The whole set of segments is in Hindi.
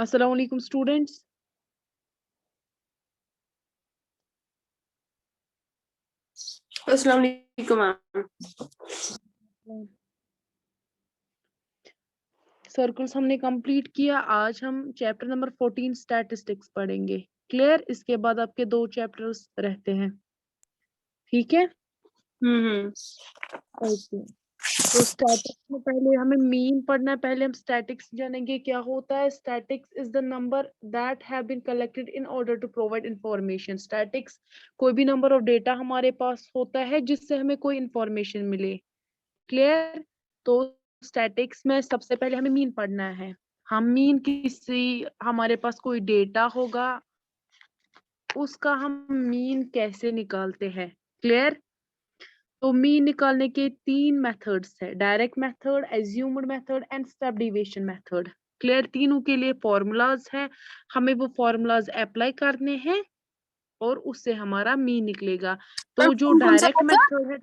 अस्सलाम वालेकुम स्टूडेंट्स। अस्सलाम वालेकुम मैम। सर्कल्स हमने कंप्लीट किया। आज हम चैप्टर नंबर 14 स्टैटिस्टिक्स पढ़ेंगे। क्लियर? इसके बाद आपके 2 चैप्टर्स रहते हैं। ठीक है? ओके। तो स्टैटिक्स में पहले हमें मीन पढ़ना है। पहले हम स्टैटिक्स जानेंगे क्या होता है। Statics is the number that have been collected in order to provide information. Statics कोई भी नंबर ऑफ डेटा हमारे पास होता है जिससे हमें कोई इंफॉर्मेशन मिले। क्लियर? तो स्टैटिक्स में सबसे पहले हमें मीन पढ़ना है। हम मीन किसी हमारे पास कोई डेटा होगा, उसका हम मीन कैसे निकालते हैं। क्लियर? तो मीन निकालने के 3 मेथड्स है। Direct method, assumed method and step deviation method. Clear? तीनों के लिए फॉर्मूलाज है, हमें वो फॉर्मूलाज अप्लाई करने हैं और उससे हमारा मीन निकलेगा। तो जो कौन सा डायरेक्ट मेथड? मेथड है,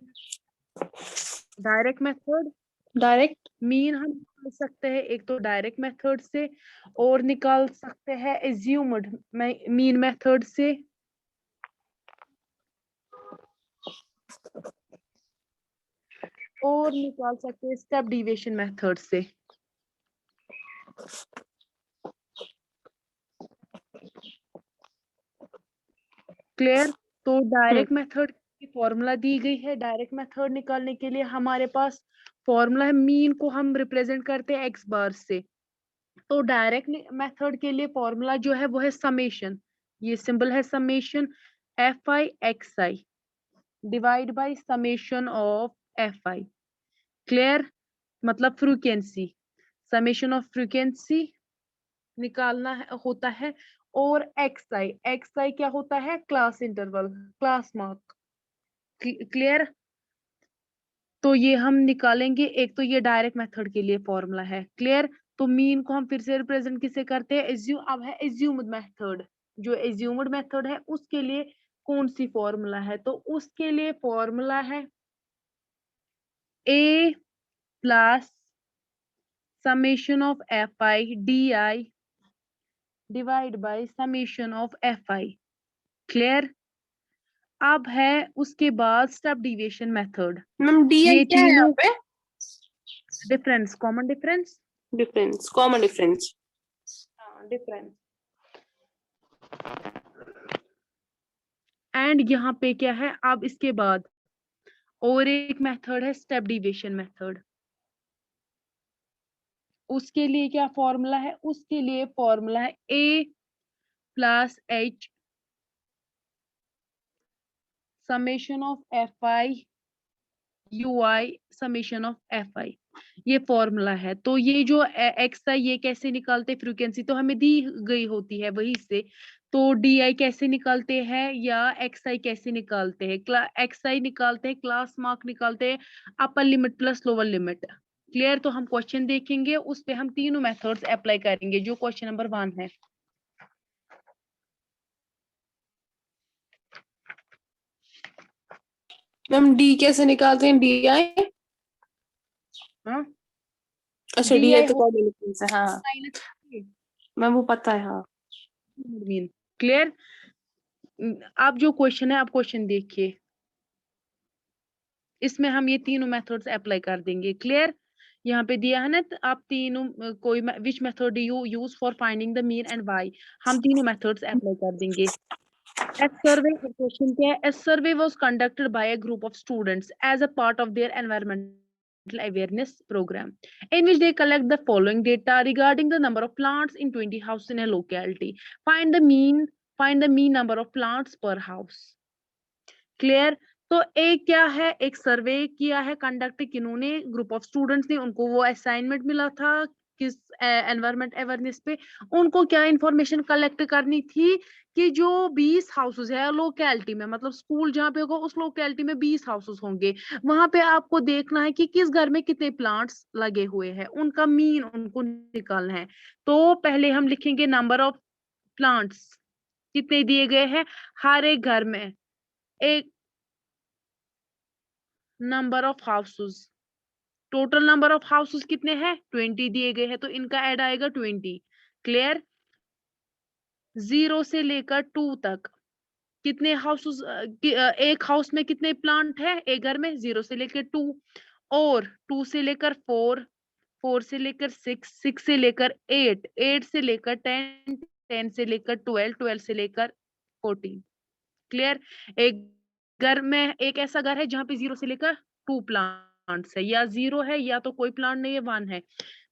डायरेक्ट मेथड डायरेक्ट। मीन हम निकाल सकते हैं एक तो डायरेक्ट मेथड से, और निकाल सकते हैं एज्यूम्ड मीन मेथड से, और निकाल सकते हैं स्टेप डिविएशन मेथड से। क्लियर? तो डायरेक्ट मेथड की फॉर्मूला दी गई है। डायरेक्ट मेथड निकालने के लिए हमारे पास फॉर्मूला है, मीन को हम रिप्रेजेंट करते हैं एक्स बार से। तो डायरेक्ट मेथड के लिए फॉर्मूला जो है वो है समेशन। ये सिंबल है summation, F I x I divide by summation of F I. Clear? मतलब फ्रीक्वेंसी, समेशन ऑफ फ्रीक्वेंसी निकालना होता है। और एक्स आई क्या होता है? Class interval, class mark. Clear? तो ये हम निकालेंगे। एक तो ये डायरेक्ट मेथड के लिए फॉर्मूला है। क्लियर? तो मीन को हम फिर से रिप्रेजेंट किसे करते हैं? एज्यूम। अब है एज्यूम्ड मेथड। जो एज्यूम्ड मेथड है उसके लिए कौन सी फॉर्मूला है? तो उसके लिए फॉर्मूला है A plus summation of fi di divide by summation of fi। Clear? अब है उसके बाद step deviation method. Ma'am D I ये क्या है यहाँ तीनों पे? Difference, common difference. Difference, common difference. हाँ, डिफरेंस। एंड यहाँ पे क्या है? अब इसके बाद और एक मेथड है स्टेप डिविएशन मेथड। उसके लिए क्या फॉर्मूला है? उसके लिए फॉर्मूला है A plus H summation of F I U I summation of F I. ये फॉर्मूला है। तो ये जो एक्स आई ये कैसे निकालते? फ्रीक्वेंसी तो हमें दी गई होती है वही से। तो डी आई कैसे निकालते हैं या एक्स आई कैसे निकालते हैं? एक्स आई निकालते हैं, क्लास मार्क निकालते हैं, upper limit plus lower limit. Clear? तो हम क्वेश्चन देखेंगे, उस पे हम तीनों मेथड्स अप्लाई करेंगे। जो क्वेश्चन नंबर 1 है, मैम डी कैसे निकालते हैं? D I. हाँ, अच्छा, डी डी आई आई तो हो कॉमन डिफरेंस है। हाँ मैम, वो पता है। हाँ मीन। क्लियर? अब जो क्वेश्चन है, आप क्वेश्चन देखिए, इसमें हम ये तीनों मेथड्स अप्लाई कर देंगे। क्लियर? यहाँ पे दिया है ना, आप तीनों कोई which method you use for finding the mean and why. हम तीनों मेथड्स अप्लाई कर देंगे। A survey question क्या है? A survey was conducted by a group of students as a part of their environmental awareness program, in which they collect the following data regarding the number of plants in 20 houses in a locality. Find the mean. Find the mean number of plants per house. Clear? तो एक क्या है, एक सर्वे किया है, कंडक्ट किन्होंने? ग्रुप ऑफ स्टूडेंट्स ने। उनको वो असाइनमेंट मिला था किस एनवायरमेंट अवेयरनेस पे। उनको क्या इंफॉर्मेशन कलेक्ट करनी थी कि जो 20 हाउसेस है लोकेलिटी में, मतलब स्कूल जहाँ पे होगा उस लोकेलिटी में 20 हाउसेस होंगे, वहां पे आपको देखना है कि किस घर में कितने प्लांट्स लगे हुए हैं, उनका मीन उनको निकालना है। तो पहले हम लिखेंगे नंबर ऑफ प्लांट्स कितने दिए गए हैं हर एक घर में, एक number of houses, total number of houses कितने हैं? 20 दिए गए हैं, तो इनका ऐड आएगा 20। क्लियर? 0 से लेकर 2 तक कितने हाउसेस, एक हाउस में कितने प्लांट है एक घर में? 0 से लेकर 2, और 2 से लेकर 4, 4 से लेकर 6, 6 से लेकर 8, 8 से लेकर 10, 10 से लेकर 12, 12 से लेकर 14। क्लियर? एक घर में, एक ऐसा घर है जहाँ पे 0 से लेकर 2 प्लांट्स है, या 0 है या तो कोई प्लांट नहीं है, 1 है।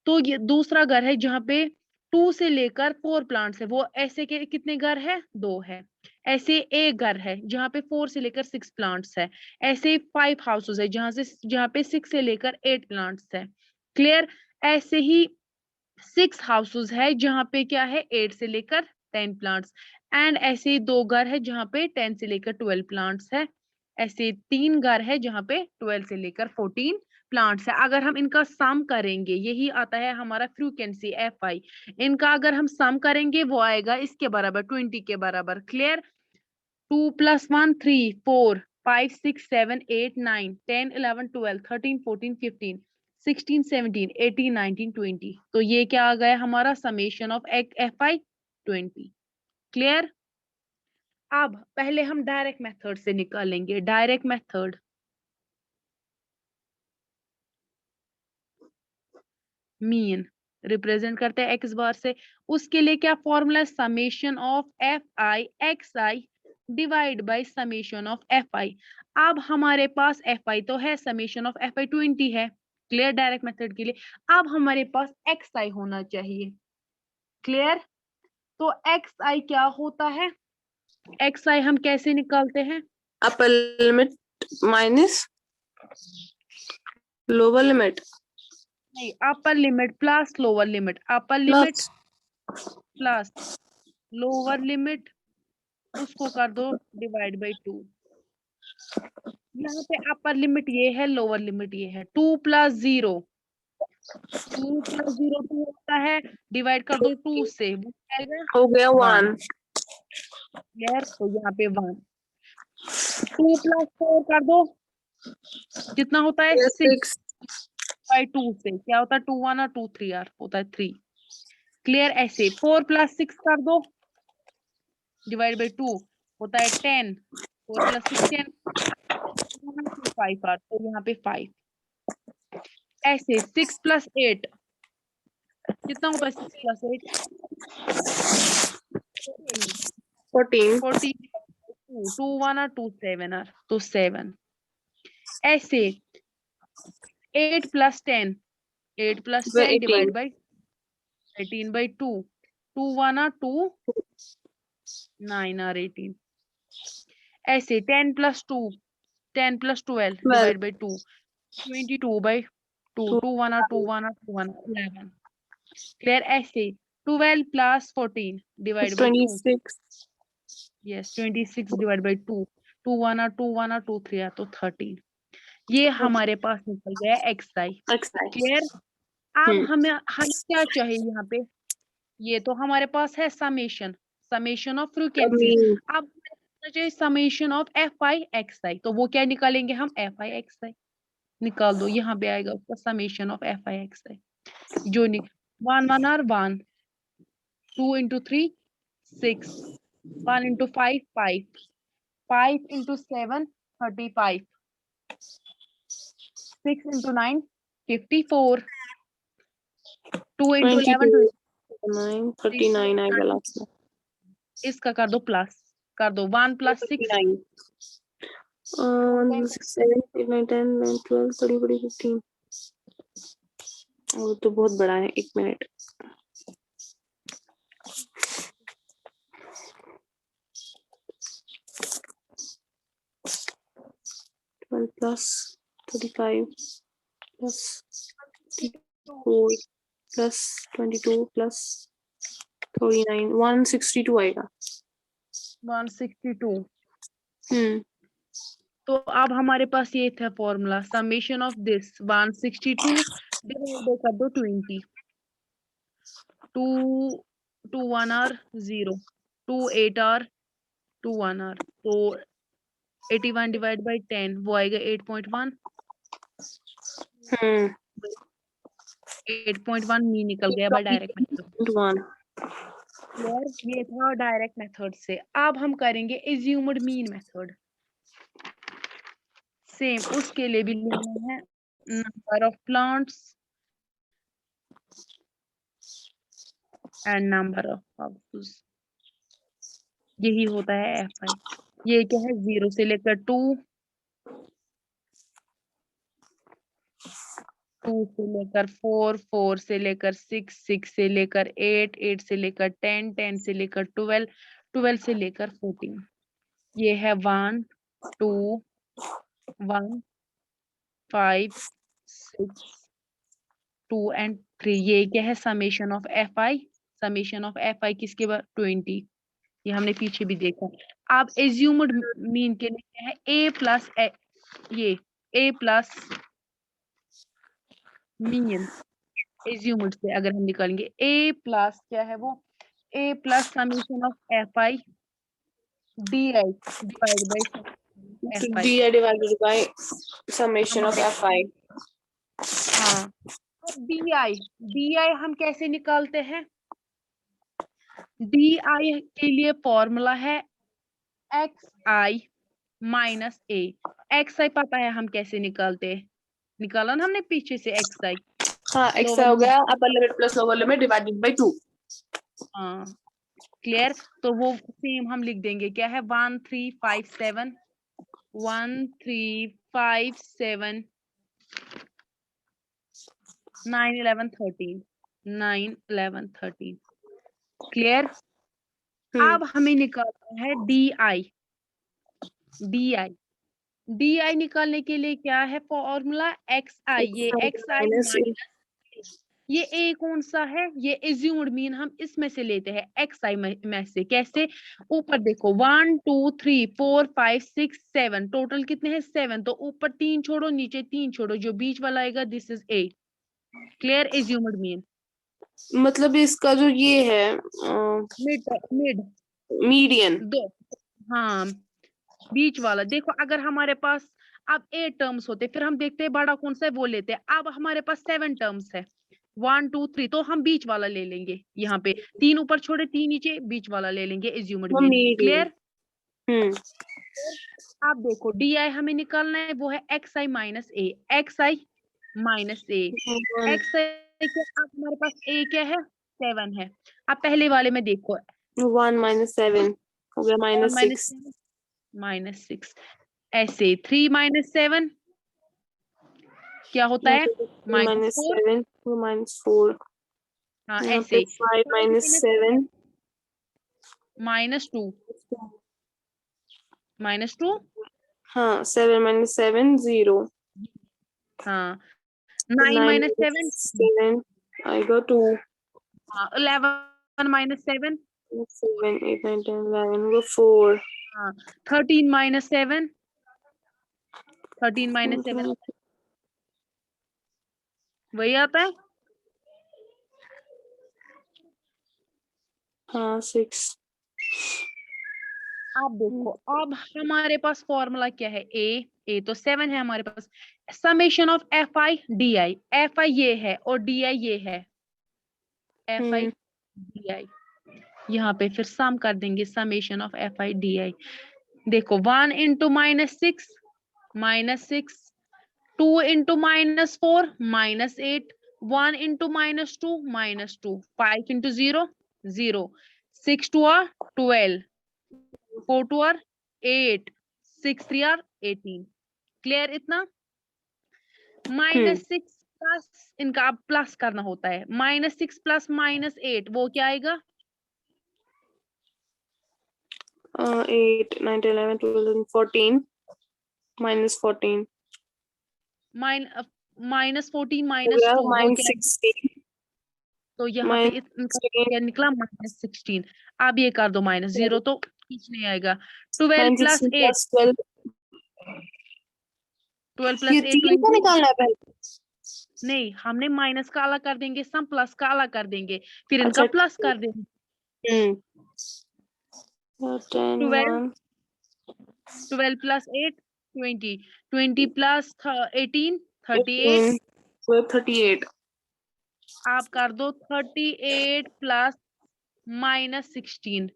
तो ये दूसरा घर है जहाँ पे 2 से लेकर 4 प्लांट्स है, वो ऐसे के कितने घर है? 2 है। ऐसे एक घर है जहाँ पे 4 से लेकर 6 प्लांट्स है। ऐसे 5 हाउसेस है जहाँ पे 6 से लेकर 8 प्लांट्स है। क्लियर? ऐसे ही 6 हाउसेस है जहाँ पे क्या है? 8 से लेकर 10 प्लांट्स। एंड ऐसे ही 2 घर है जहाँ पे 10 से लेकर 12 प्लांट्स है। ऐसे 3 घर है जहाँ पे 12 से लेकर 14 प्लांट्स है। अगर हम इनका सम करेंगे, यही आता है हमारा फ्रीक्वेंसी FI। इनका अगर हम सम करेंगे वो आएगा इसके बराबर, 20 के बराबर। क्लियर? 2 + 1 3 4 5 6 7 8 9 10 11 12 13 14 15 16 17 18 19 20। तो ये क्या आ गया हमारा? Summation of FI 20। क्लियर? अब पहले हम डायरेक्ट मेथड से निकालेंगे। डायरेक्ट मेथड, मीन रिप्रेजेंट करते हैं x बार से। उसके लिए क्या formula? Summation of FI XI divide by summation of FI। अब हमारे पास FI तो है, समेशन ऑफ FI 20 है। क्लियर? डायरेक्ट मेथड के लिए अब हमारे पास XI होना चाहिए। क्लियर? तो XI क्या होता है? XI हम कैसे निकालते हैं? Upper limit minus lower limit नहीं, upper limit plus lower limit, upper limit plus plus lower limit, उसको कर दो डिवाइड बाई 2। यहाँ पे अपर लिमिट ये है, लोअर लिमिट ये है। 2 + 0, 2 + 0 2 होता है, डिवाइड कर दो 2 से, वो आएगा हो गया 1। 1 क्लियर? तो यहाँ पे 1। 2 + 4 कर दो, कितना होता है? 6 6 बाई 2 से क्या होता है? 2 1 और 2 3 यार होता है 3। क्लियर? ऐसे 4 + 6 कर दो डिवाइड बाई 2 होता है 10। 4 + 6 10, 5 आर, तो यहाँ पे 5। ऐसे 6 + 8 कितना होता है? 6 + 8 14 14। 2 1 और 2 7 आर, तो 7। ऐसे 8 + 10, 8 + 10 डिवाइड 18 बाई 18/2। 2 1 और 2 9 और 18। ऐसे 10 + 2, 10 + 12 12 डिवाइड बाई 2, 22/2। 2 1 और 2 1 और 2 1 11। क्लियर? ऐसे 12 + 14 divide by 2। 26 yes, 26 divide by 2। 2 1 और 2 1 और 2 3 है, तो 13। ये हमारे पास निकल गया XI। क्लियर? अब हमें क्या चाहिए यहाँ पे? ये तो हमारे पास है समेशन, समेशन ऑफ फ्रीक्वेंसीज। अब हमें चाहिए समेशन ऑफ FI XI। तो वो क्या निकालेंगे हम? FI XI निकाल दो, यहाँ पे आएगा उसका समेशन ऑफ FI XI। जो 1 1 और 1, 2 × 3 6, 1 × 5 5, 5 × 7 35, 6 × 9 54, 2 × 11 22 9 39 आएगा लास्ट में। इसका कर दो प्लस, कर दो 1 + 6 9 1 6 7 8 9 10 11 12 13 14 15 वो तो बहुत बड़ा है। 1 minute. 12 plus 35 plus 34 plus 22 plus 39 162 आएगा। 162। तो अब हमारे पास ये था formula, summation of this 162 divide कर दो 20। 2 2 1 आर 0, 2 8 आर 2 1 आर, तो 81 डिवाइड बाई 10 वो आएगा 8.1। 8.1 मी निकल गया बाय डायरेक्ट मेथड। 1 क्लियर, ये था डायरेक्ट मेथड से। अब हम करेंगे एज्यूम्ड मीन मेथड। सेम उसके लिए भी लिखना है number of plants and number of houses, यही होता है FI। ये क्या है, 0 से लेकर 2, 2 से लेकर 4, 4 से लेकर 6, 6 से लेकर 8, 8 से लेकर 10, 10 से लेकर 12, 12 से लेकर 14। ये है 1, 2, 1, 5, 6, 2 एंड 3। ये क्या है, summation of FI। Summation of FI किसके बाद, 20। ये हमने पीछे भी देखा। अब एज्यूम्ड मीन के लिए क्या है, A प्लस ये A प्लस मीन। एज्यूम्ड से अगर हम निकालेंगे A प्लस क्या है वो, A plus summation of FI DI divide bye FI। DI divided by summation of हमारे FI. हाँ, अब DI हम कैसे निकालते हैं? DI के लिए फॉर्मूला है XI माइनस A। XI पता है हम कैसे निकालते हैं, निकाला ना हमने पीछे से XI। हाँ, x लोअर हो लिमिट, गया अपर limit plus lower limit divided by 2. हाँ क्लियर। तो वो सेम हम लिख देंगे, क्या है 1 3 5 7, 1 3 5 7 9 11 13, 9 11 13। क्लियर। अब हमें निकालना है DI। DI निकालने के लिए क्या है फॉर्मूला XI। ये XI माइनस, ये A कौन सा है, ये एज्यूम्ड मीन हम इसमें से लेते हैं XI में से। कैसे, ऊपर देखो 1 2 3 4 5 6 7, टोटल कितने हैं 7। तो ऊपर 3 छोड़ो, नीचे 3 छोड़ो, जो बीच वाला आएगा this is A। Clear, assumed mean. मतलब इसका जो ये है मिड मिड मीडियन. दो, हाँ बीच वाला। देखो अगर हमारे पास अब 8 टर्म्स होते, फिर हम देखते हैं बड़ा कौन सा है वो लेते हैं। अब हमारे पास 7 टर्म्स है, 1 2 3, तो हम बीच वाला ले लेंगे। यहाँ पे 3 ऊपर छोड़े 3 नीचे, बीच वाला ले लेंगे एज्यूम्ड मीन। मीडियन. क्लियर। अब देखो DI हमें निकालना है, वो है XI minus A। XI minus A, XI क्या, अब हमारे पास A क्या है 7 है। अब पहले वाले में देखो 1 minus 7 हो गया minus 6. माइनस 6, ऐसे 3 माइनस 7 क्या होता है, माइनस minus 4। 7 minus 4. हाँ यहाँ ऐसे पे 5 minus 7. Minus 2, minus 2। हाँ, 7 minus 7 0. हाँ, तो 9 9 माइनस 7, minus 7 आएगा 2. 11 माइनस 7, 7 8 9 10 11 वो 4. हाँ 13 माइनस 7, 13 माइनस 7 वही आता है। हाँ 6. अब देखो, अब हमारे पास फॉर्मूला क्या है, ए तो 7 है हमारे पास। Summation of FI DI, FI ये है और DI ये है, FI DI। यहाँ पे फिर सम कर देंगे, समेशन ऑफ FI DI। देखो 1 into minus 6 minus 6, 2 into minus 4 minus 8, 1 into minus 2 minus 2, 5 into 0 0, 6 2 are 12, 4 2 are 8, 6 3 are 18। Clear इतना। माइनस 6 प्लस, इनका अब प्लस करना होता है, माइनस 6 प्लस माइनस 8 वो क्या आएगा, 8 9 10 11 12 14 minus 14 माइनस 14 हो माइनस गया 2 वो क्या minus है, 16 तो यहाँ पे minus इनका 16 क्या निकला माइनस 16। अब ये कर दो माइनस 0, तो कुछ नहीं आएगा। 12 minus प्लस 16 8, plus 12. 12 ये प्लस 8 3 को 20। निकालना है पहले. नहीं, हमने माइनस का अलग कर देंगे, सम प्लस का अलग कर देंगे, फिर इनका अच्छा. प्लस कर देंगे। 10 12 1 12 प्लस 8 20, 20 प्लस 18 38। 15 12 38. आप कर दो 38 प्लस -16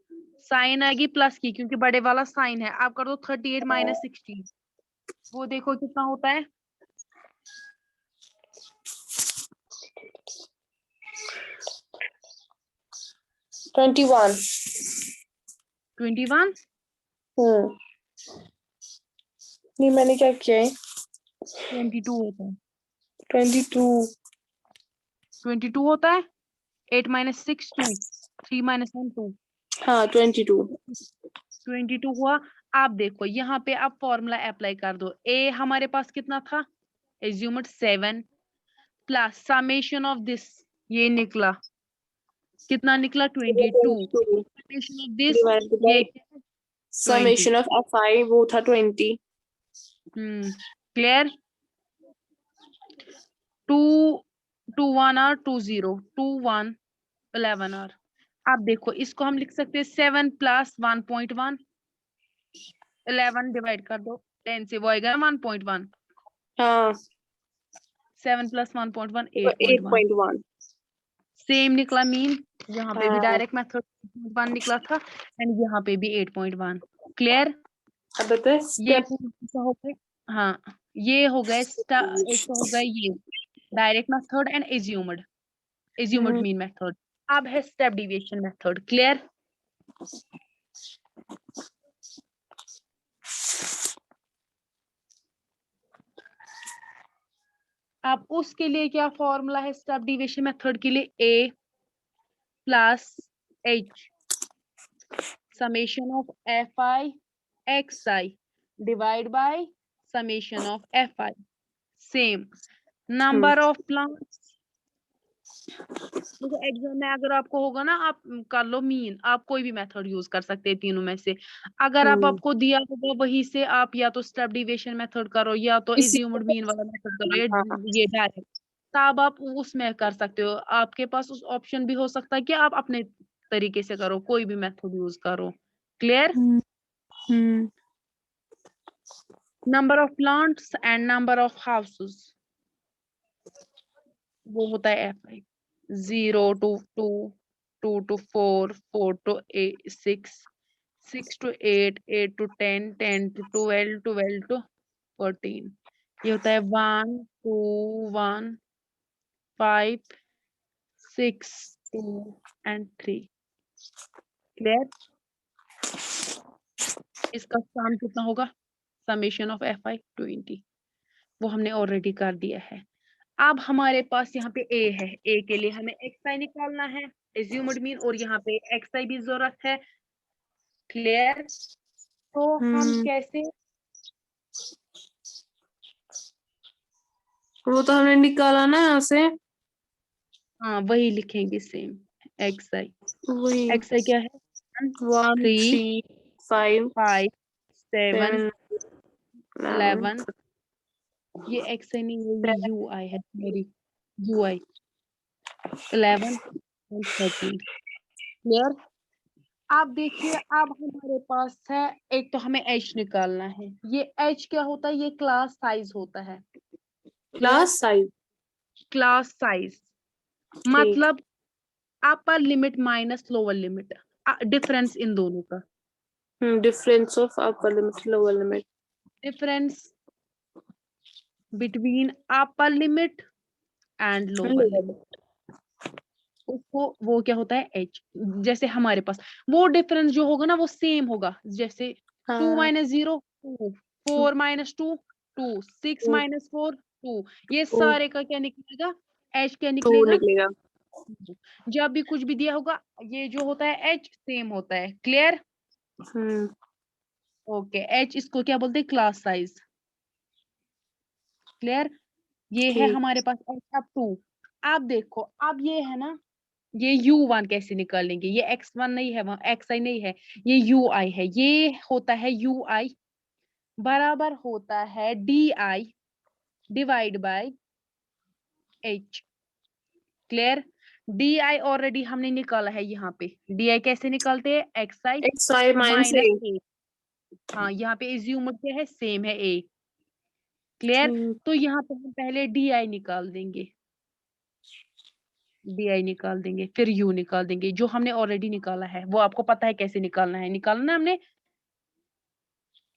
साइन आएगी प्लस की, क्योंकि बड़े वाला साइन है। आप कर दो 38 - 16, वो देखो कितना होता है। 21। 21 नहीं, मैंने क्या किया है? 22 होता है। 22। 22 होता है। 8 - 6 2, 3 - 1 2, हाँ 22। 22 हुआ। आप देखो यहाँ पे आप फॉर्मूला अप्लाई कर दो। ए हमारे पास कितना था, assumed 7 plus summation of this, ये निकला कितना निकला 22, समेशन ऑफ दिस डिवाइडेड ये बाय 20। समेशन ऑफ FI वो था 20। क्लियर। 2 2 1 R 2 0 2 1 11 R. आप देखो इसको हम लिख सकते हैं 7 + 1.1, 11 डिवाइड कर दो 10 से, वो आएगा 1.1। हाँ 7 + 1.1 8.1 8.1। सेम निकला मीन। यहाँ पे भी हाँ डायरेक्ट मेथड 1 निकला था एंड यहाँ पे भी 8.1। क्लियर। अब तो ये स्टेप हो गए। हाँ ये हो गए एक तो हो गए ये direct method and assumed mean method. अब है स्टेप डिविएशन मेथड। क्लियर। अब उसके लिए क्या फॉर्मूला है स्टेप डिविएशन मेथड के लिए, a + h summation of fi xi divide by summation of fi, same number of plants. देखो एग्जाम में अगर आपको होगा ना, आप कर लो मीन, आप कोई भी मेथड यूज कर सकते हैं तीनों में से। अगर आपको दिया होगा वही से आप या तो स्टेप डिविएशन मेथड करो या तो इसी एज्यूम्ड मीन वाला मेथड करो या हाँ ये डायरेक्ट, तब आप उसमें कर सकते हो। आपके पास उस ऑप्शन भी हो सकता है कि आप अपने तरीके से करो, कोई भी मेथड यूज करो। Clear. Number of plants and number of houses, वो होता है fi। 0 to 2, 2 to 4, 4 to 8 6, 6 to 8, 8 to 10, 10 to 12, 12 to 14। ये होता है 1 2 1 5 6 2 and 3। क्लियर। इसका सम कितना होगा, समेशन ऑफ fi 20, वो हमने ऑलरेडी कर दिया है। अब हमारे पास यहाँ पे a है, a के लिए हमें xi निकालना है, एज्यूम्ड मीन, और यहाँ पे xi भी जरूरत है। क्लियर। तो हम कैसे, वो तो हमने निकाला ना यहाँ से। हाँ वही लिखेंगे सेम। xi वही xi क्या है, 1 3 3 5 5 7 7 11। 11 ये xi नहीं है, ये ui है मेरी, ui 11 and 13। क्लियर। आप देखिए अब हमारे पास है, एक तो हमें h निकालना है। ये h क्या होता है, ये क्लास साइज होता है। Class size. क्लास साइज मतलब अपर limit minus lower limit, difference in दोनों का, difference of upper limit lower limit. Difference between upper limit and lower limit, उसको वो क्या होता है h। जैसे हमारे पास वो डिफरेंस जो होगा ना वो सेम होगा, जैसे 2 - 0 2, 4 - 2 2, 6 - 4 2, ये सारे का क्या निकलेगा, h क्या तो निकलेगा। निकलेगा। जब भी कुछ भी दिया होगा ये जो होता है h सेम होता है। क्लियर। ओके h इसको क्या बोलते हैं, क्लास साइज। क्लियर। ये है ठीक। हमारे पास h अब 2। अब देखो अब ये है ना, ये U1 कैसे निकालेंगे, ये X1 नहीं है, वहाँ XI नहीं है, ये UI है। ये होता है UI बराबर होता है DI divide bye H। Clear. DI already हमने निकाला है यहाँ पे, DI कैसे निकालते हैं, XI XI minus A। - A। हाँ यहाँ पे एज्यूम क्या है, सेम है A। क्लियर। तो यहाँ पे हम पहले DI निकाल देंगे, di निकाल देंगे, फिर u निकाल देंगे, जो हमने ऑलरेडी निकाला है वो आपको पता है कैसे निकालना है। निकालना है हमने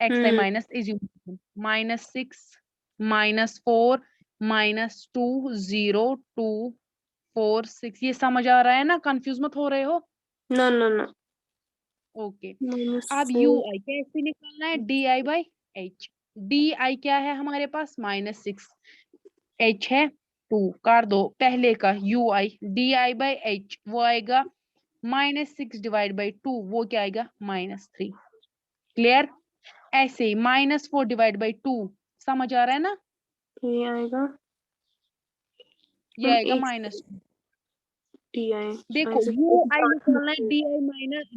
xi माइनस assume -6 -4 -2 0 2 4 6। ये समझ आ रहा है ना? कंफ्यूज मत हो रहे हो? No no no. ओके। अब ui कैसे निकालना है? di by h। di क्या है हमारे पास? -6, h है 2, कर दो पहले का ui di बाई h, वो आएगा -6 डिवाइड बाई 2, वो क्या आएगा? -3। क्लियर? ऐसे ही -4 डिवाइड बाई 2, समझ आ रहा है ना? ये आएगा ये आएगा -2। DI देखो ui निकालना है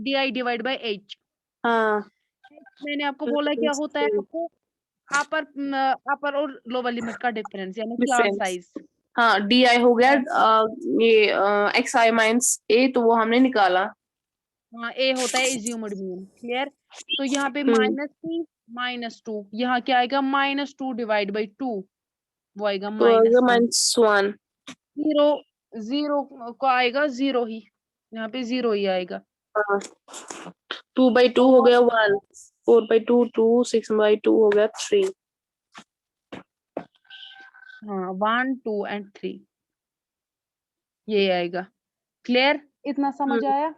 di डिवाइड बाई h। हाँ मैंने आपको बोला क्या होता है आपको? अपर और लोअर लिमिट का डिफरेंस यानी क्लास डिफरेंस। साइज। हाँ DI हो गया ये XI माइनस A, तो वो हमने निकाला। हाँ ए होता है एज्यूम्ड मीन। क्लियर? तो यहाँ पे हम्म -2 यहाँ क्या आएगा? -2 डिवाइड बाई 2, वो आएगा तो आएगा -1। -1। जीरो जीरो को आएगा 0 ही, यहाँ पे 0 ही आएगा। हाँ 2/2 हो और गया 1, 4/2 2, 6/2 हो गया 3। हाँ 1 2 एंड 3 ये आएगा। क्लियर? इतना समझ आया?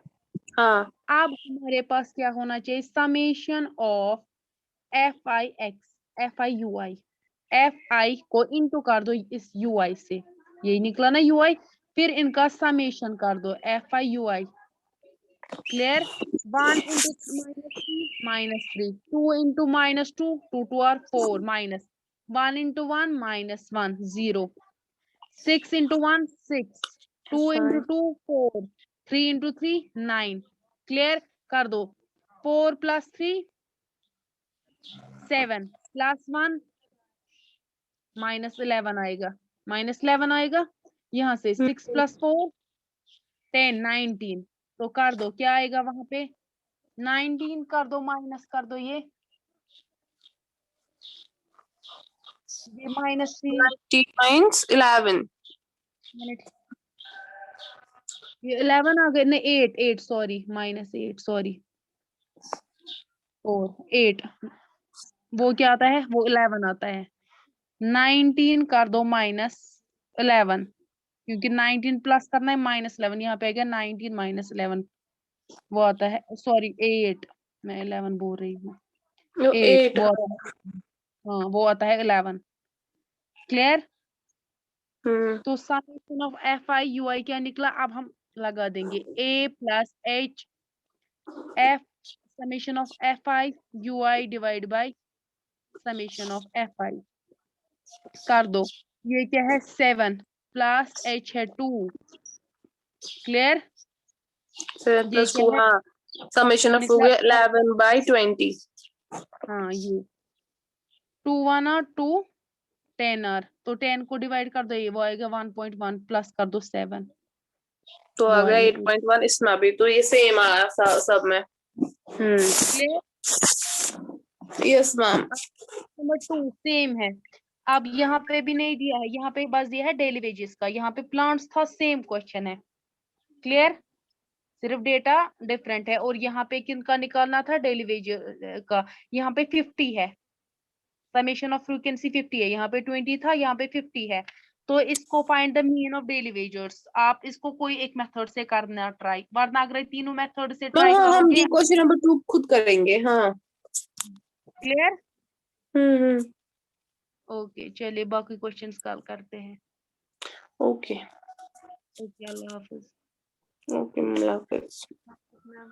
हाँ अब हमारे पास क्या होना चाहिए? समेशन ऑफ FI को इनटू कर दो इस UI से, यही निकला ना UI, फिर इनका समेशन कर दो FI clear? 1 into -3 2 into -2 2 2 R 4 -1 into 1 -1 0 6 into 1 6 2 into 2 4 3 into 3 9। Clear? कर दो 4 + 3 7 + 1 -11 आएगा, -11 आएगा। यहाँ से 6 + 4 10 19। तो कर दो क्या आएगा वहां पे? 19 कर दो, माइनस कर दो ये -3 90 माइनस 11। मिनट, ये 11 आ गए, नहीं 8 सॉरी, -8 सॉरी, और 8 वो क्या आता है? वो 11 आता है। 19 कर दो -11, क्योंकि 19 प्लस करना है -11, यहाँ पे आएगा 19 -11, वो आता है सॉरी 8, मैं 11 बोल रही हूँ। 8 8। वो आता है, हाँ वो आता है 11। क्लियर? तो समेशन ऑफ FI क्या निकला? अब हम लगा देंगे A + H F summation of FI divide by summation of FI कर दो। ये क्या है? 7 + H है 2। क्लियर? 7 ये + क्या 2, है? हाँ समेशन ऑफ हो निकला गया 11/20। हाँ ये 2 1 और 2 10 आर, तो 10 को डिवाइड कर दो, ये वो आएगा 1.1 प्लस कर दो 7, तो आ वो गया आएगा 8.1 इसमें भी, तो ये सेम आया सब में। Clear? Yes ma'am. Number 2 same है। अब यहाँ पे भी नहीं दिया है, यहाँ पे बस दिया है डेली वेजेस का, यहाँ पे प्लांट्स था, सेम क्वेश्चन है। क्लियर? सिर्फ डेटा डिफरेंट है। और यहाँ पे किनका निकालना था? डेली वेज का। यहाँ पे 50 है, समेशन ऑफ फ्रीक्वेंसी 50 है, यहाँ पे 20 था, यहाँ पे 50 है। तो इसको find the mean of daily wagers, आप इसको कोई एक मेथड से करना ट्राई, वरना अगर तीनों मेथड से हाँ ट्राई हाँ हम करोगे। ये क्वेश्चन नंबर 2 खुद करेंगे। हाँ क्लियर? हम्म। ओके चलिए बाकी क्वेश्चंस कल करते हैं। ओके ओके अल्लाह हाफिज। ओके अल्लाह हाफिज। मैम